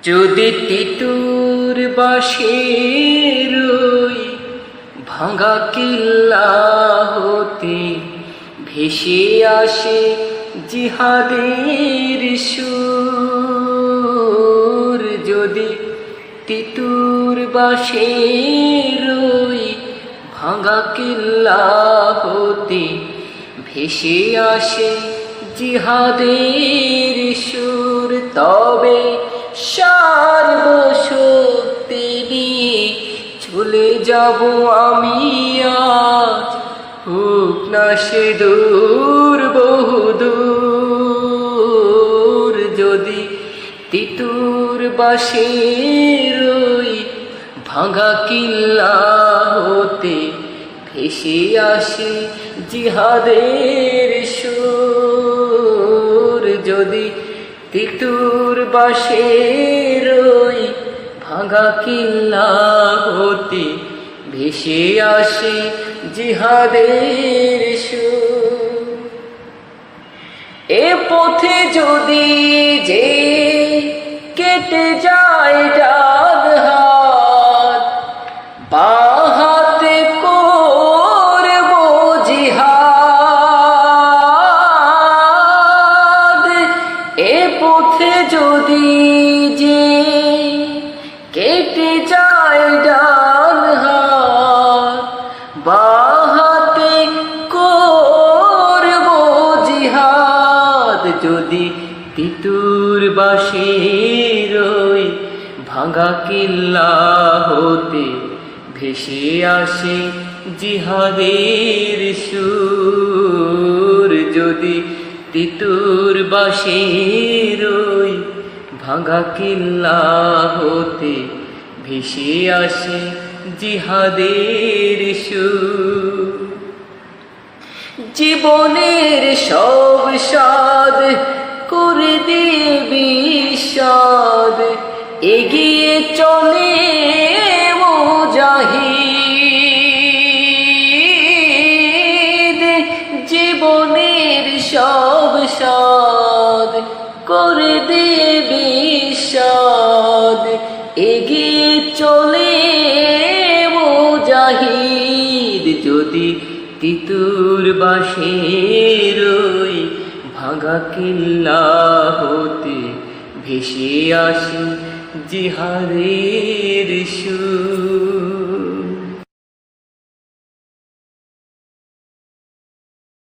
যদি তিতুর বাঁশের ওই ভাঙা কিল্লা হতে ভেসে আসে জিহাদের সুর, যদি তিতুর বাঁশের ওই ভাঙা কিল্লা হতে ভেসে আসে জিহাদের সুর, তবে সার্বশক্তি নিয়ে চলে যাব আমি আজ, হোক না সে দূর বহুদূর। যদি তিতুর বাঁশের ওই ভাঙা কিল্লা হতে ভেসে আসে জিহাদের সুর, যদি তিতুর বাঁশের ওই ভাঙা কিল্লা হতে ভেসে আসে জিহাদের সুর। এ পথে যদি যে কেটে যায় ডান হাত, বাঁ হাতে করব জিহাদ। এ পথে যদি যে কেটে যায় ডান হাত, বাঁ হাতে করব জিহাদ। যদি তিতুর বাঁশের ওই ভাঙা কিল্লা হতে ভেসে আসে জিহাদের সুর, যদি তিতুর বাঁশের ওই ভাঙা কিল্লা হতে ভেসে আসে জিহাদের সুর। জীবনের সব স্বাদ করে দিয়ে বিষাদ, এগিয়ে চলে মুজাহিদ। জীবনের সব স্বাদ করে দিয়ে বিষাদ, এগিয়ে চলে মুজাহিদ। যদি তিতুর বাঁশের ওই ভাঙা কিল্লা হতে ভেসে আসে জিহাদের সুর।